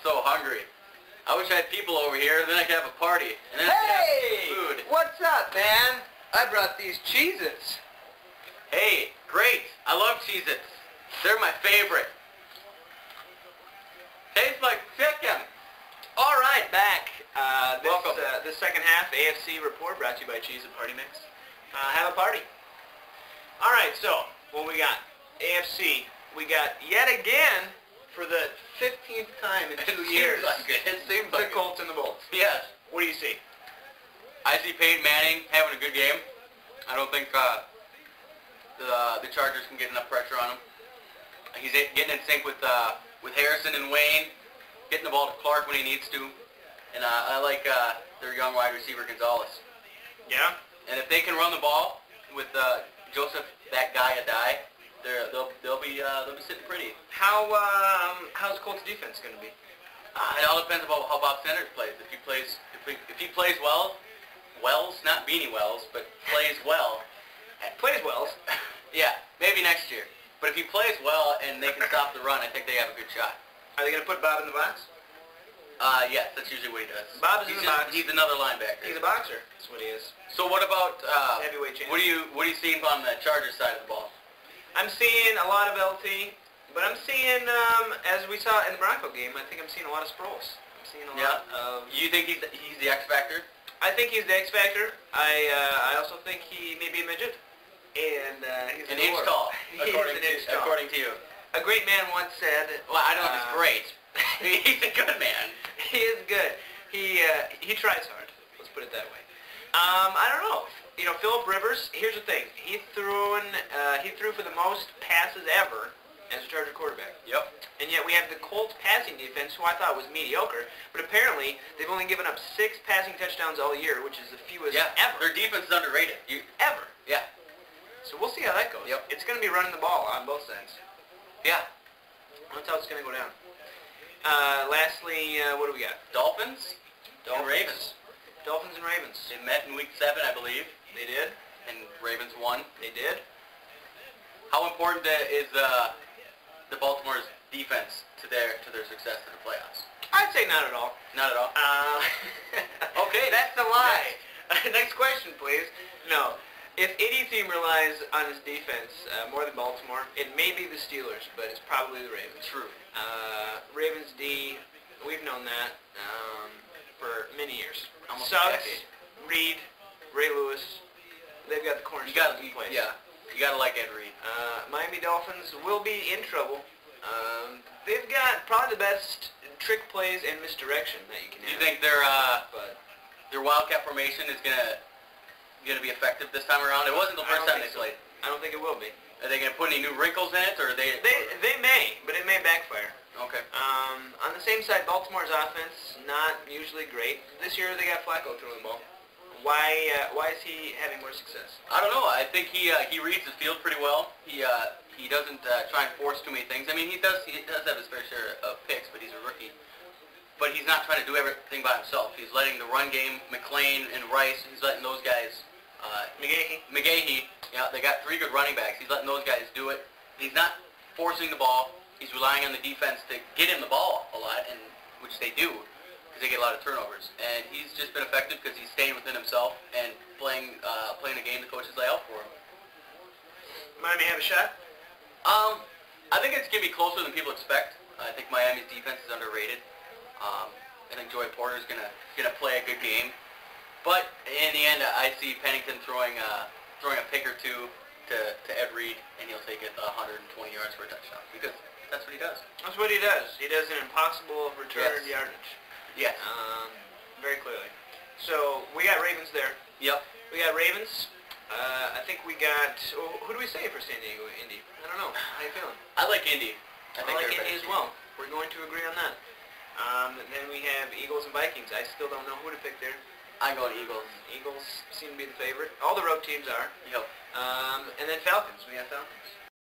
so hungry. I wish I had people over here, then I could have a party. And then I could have food. What's up, man? I brought these Cheez-Its. Hey, great. I love Cheez-Its. They're my favorite. Tastes like chicken. All right, back. Welcome. This second half AFC report brought to you by Cheez-It Party Mix. Have a party. All right, so what we got? AFC. We got yet again for the 15th time in 2 years. It seems The like it. Colts and the Bolts. Yes. What do you see? I see Peyton Manning having a good game. I don't think the Chargers can get enough pressure on him. He's getting in sync with Harrison and Wayne, getting the ball to Clark when he needs to. And I like their young wide receiver Gonzalez. Yeah? And if they can run the ball with Joseph, that guy a die, they'll be sitting pretty. How's Colts defense going to be? It all depends about how Bob Sanders plays. If he plays well, Wells, not Beanie Wells, but plays well. Plays Wells. Yeah, maybe next year. But if he plays well and they can stop the run, I think they have a good shot. Are they going to put Bob in the box? Yes, that's usually what he does. Bob's in the box. He's another linebacker. He's a boxer. That's what he is. So what about Heavyweight champion. what are you seeing on the Chargers side of the ball? I'm seeing a lot of LT, but I'm seeing, as we saw in the Bronco game, I think I'm seeing a lot of Sproles. I'm seeing a lot of... You think he's the X factor? I think he's the X factor. I also think he may be a midget. And he's an inch tall, according to you. A great man once said... Well, I don't know if he's great. He's a good man. He is good. He tries hard. Let's put it that way. I don't know. You know, Phillip Rivers. Here's the thing. He threw for the most passes ever as a Charger quarterback. Yep. And yet we have the Colts passing defense, who I thought was mediocre. But apparently they've only given up 6 passing touchdowns all year, which is the fewest ever. Their defense is underrated. Ever. Yeah. So we'll see how that goes. Yep. It's going to be running the ball on both sides. Yeah. That's how it's going to go down. Lastly, what do we got? Dolphins and Ravens. Dolphins and Ravens. They met in Week 7, I believe. They did. And Ravens won. They did. How important is the Baltimore's defense to their success in the playoffs? I'd say not at all. Not at all. Okay, that's the lie. Next question, please. No. If any team relies on its defense more than Baltimore, it may be the Steelers, but it's probably the Ravens. True. Ravens D, we've known that for many years. Almost a Suggs, decade. Reed, Ray Lewis, they've got the cornerstones in place. Yeah, you gotta like Ed Reed. Miami Dolphins will be in trouble. They've got probably the best trick plays and misdirection that you can have. Do you think their Wildcat formation is gonna be effective this time around? It wasn't the first time they played. I don't think it will be. Are they gonna put any new wrinkles in it, or are they? They may, but it may backfire. Okay. On the same side, Baltimore's offense not usually great. This year they got Flacco throwing the ball. Why is he having more success? I don't know. I think he reads the field pretty well. He doesn't try and force too many things. I mean, he does have his fair share of picks, but he's a rookie. But he's not trying to do everything by himself. He's letting the run game, McLean and Rice, he's letting those guys. McGahee. Yeah, they got 3 good running backs. He's letting those guys do it. He's not forcing the ball. He's relying on the defense to get him the ball a lot, and which they do, because they get a lot of turnovers. And he's just been effective because he's staying within himself and playing a game the coaches lay out for him. Miami have a shot? I think it's going to be closer than people expect. I think Miami's defense is underrated. I think Joey Porter's gonna play a good game. But in the end, I see Pennington throwing a pick or two to Ed Reed, and he'll take it 120 yards for a touchdown, because that's what he does. That's what he does. He does an impossible return yardage. Yes. Very clearly. So we got Ravens there. Yep. We got Ravens. I think we got... who do we say for San Diego? Indy? I don't know. How you feeling? I like Indy. I like Indy as well. We're going to agree on that. Then we have Eagles and Vikings. I still don't know who to pick there. I'm going Eagles. Eagles seem to be the favorite. All the road teams are. Yep. And then Falcons. We have Falcons.